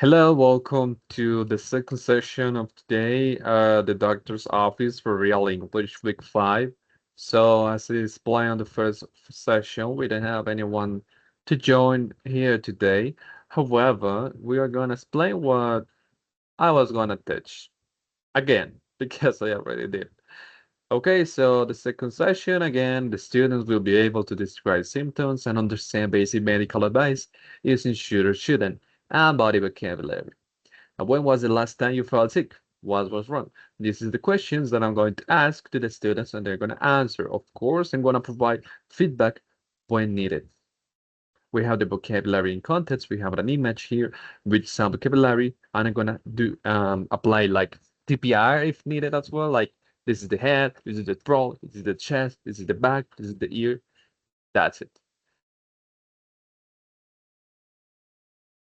Hello, welcome to the second session of today, the doctor's office for Real English Week 5. So, as is planned on the first session, we don't have anyone to join here today. However, we are going to explain what I was going to teach again, because I already did. Okay, so the second session, again, the students will be able to describe symptoms and understand basic medical advice using should or shouldn't and body vocabulary. And when was the last time you felt sick? What was wrong? This is the questions that I'm going to ask to the students and they're going to answer. Of course, I'm going to provide feedback when needed. We have the vocabulary in context. We have an image here with some vocabulary, and I'm going to do apply like TPR if needed as well. Like this is the head, this is the throat, this is the chest, this is the back, this is the ear. That's it.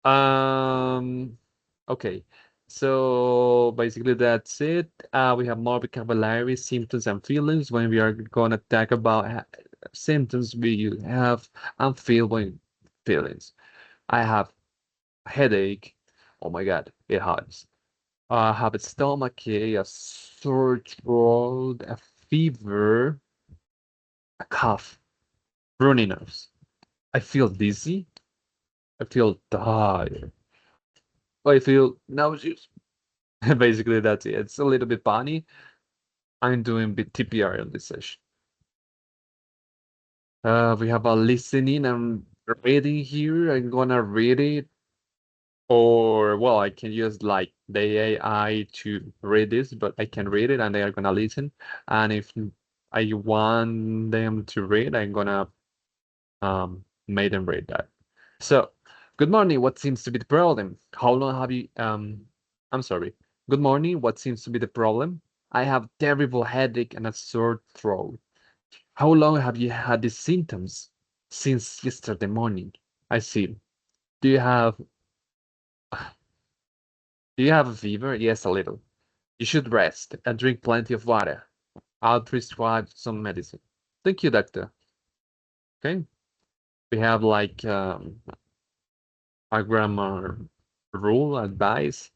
Um, okay. So basically that's it. We have more vocabulary, symptoms, and feelings. When we are gonna talk about symptoms, we have and feel when feelings. I have a headache. Oh my God, it hurts. I have a stomachache, a sore throat, a fever, a cough, runny nose. I feel dizzy. I feel tired. I feel nauseous. Basically, that's it. It's a little bit funny. I'm doing bit TPR on this session. We have a listening and reading here. I'm gonna read it, or well, I can use like the AI to read this, but I can read it and they are gonna listen. And if I want them to read, I'm gonna make them read that. So, good morning. What seems to be the problem? How long have you I'm sorry. Good morning. What seems to be the problem? I have terrible headache and a sore throat. How long have you had these symptoms? Since yesterday morning. I see. Do you have do you have a fever? Yes, a little. You should rest and drink plenty of water. I'll prescribe some medicine. Thank you, doctor. Okay. We have like a grammar rule advice.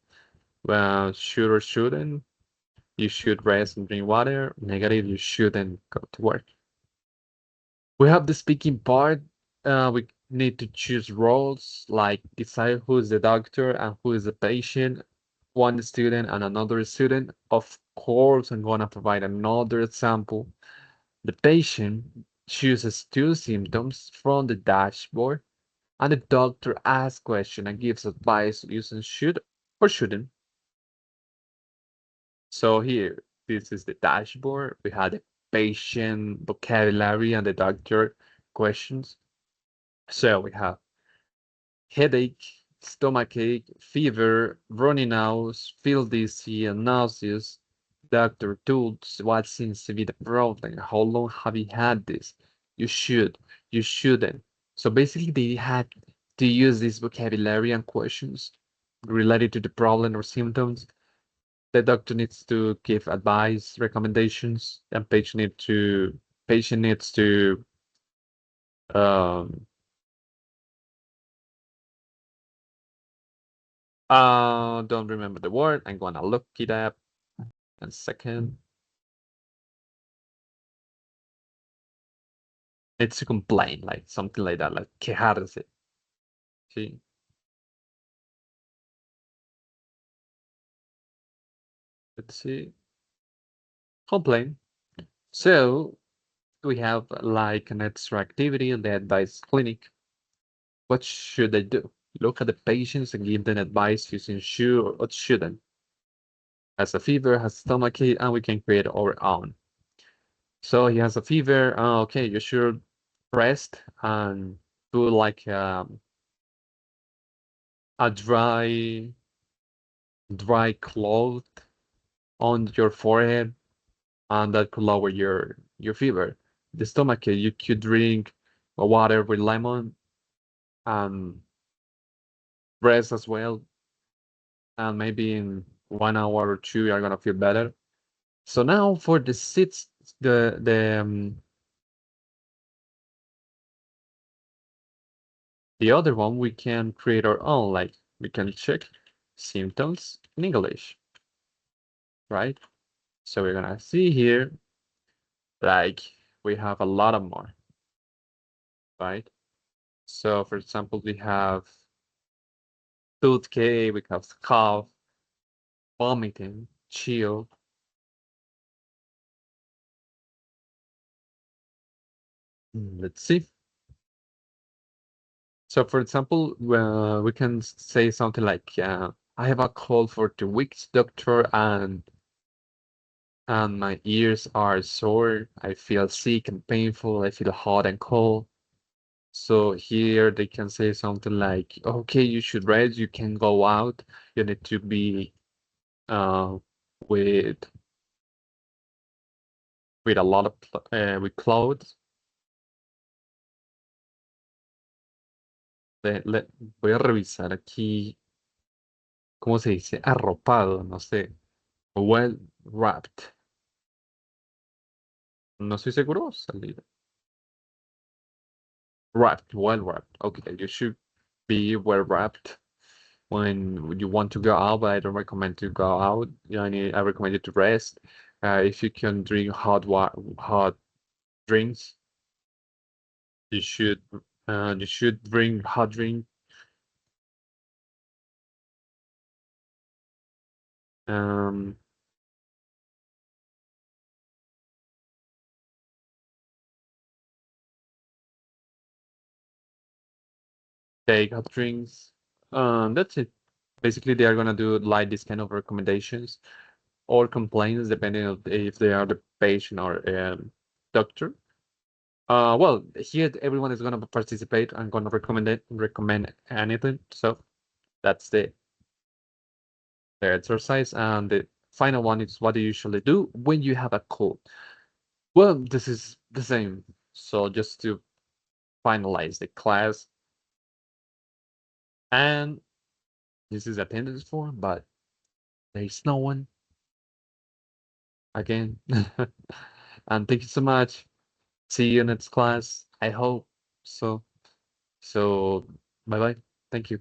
Well, should or shouldn't. You should rest and drink water. Negative, you shouldn't go to work. We have the speaking part. We need to choose roles like decide who is the doctor and who is the patient, one student and another student. Of course, I'm going to provide another example. The patient chooses two symptoms from the dashboard, and the doctor asks questions and gives advice using should or shouldn't. So here, this is the dashboard. We had the patient vocabulary and the doctor questions. So we have headache, stomachache, fever, runny nose, feel dizzy and nauseous. Doctor tools, what seems to be the problem? How long have you had this? You should, you shouldn't. So basically they had to use this vocabulary and questions related to the problem or symptoms. The doctor needs to give advice, recommendations, and patient needs to um don't remember the word. I'm gonna look it up in a second. It's to complain, like something like that, like quejarse. See? Let's see. Complain. So we have like an extra activity in the advice clinic. What should I do? Look at the patients and give them advice using should or what shouldn't. Has a fever, has stomachache, and we can create our own. So he has a fever. Okay, you should rest and do like a dry cloth on your forehead, and that could lower your fever. The stomach, you could drink water with lemon and rest as well, and maybe in 1 hour or two you're gonna feel better. So now for the sits, the other one we can create our own. Like we can check. symptoms in English, right? So we're gonna see here, like, we have a lot of more, right? So for example, we have toothache, we have cough, vomiting, chill. Let's see. So for example, we can say something like, I have a cold for 2 weeks, doctor, and my ears are sore. I feel sick and painful. I feel hot and cold. So here they can say something like, okay, you should rest. You can go out. You need to be uh, with a lot of with clothes. Voy a revisar aquí, ¿cómo se dice? Arropado, no sé. Well wrapped. No estoy seguro. Salir. Wrapped, well wrapped. Okay, you should be well wrapped when you want to go out, but I don't recommend to go out. I recommend you to rest. If you can drink hot drinks, you should drink hot drink. Um, take hot drinks. That's it. Basically, they are gonna do like this kind of recommendations or complaints, depending on if they are the patient or doctor. Well, here everyone is gonna participate and gonna recommend anything. So that's the exercise, and the final one is what do you usually do when you have a cold? Well, this is the same. So just to finalize the class, and this is attendance form, but there is no one again. And thank you so much. See you next class. I hope so. So bye bye. Thank you.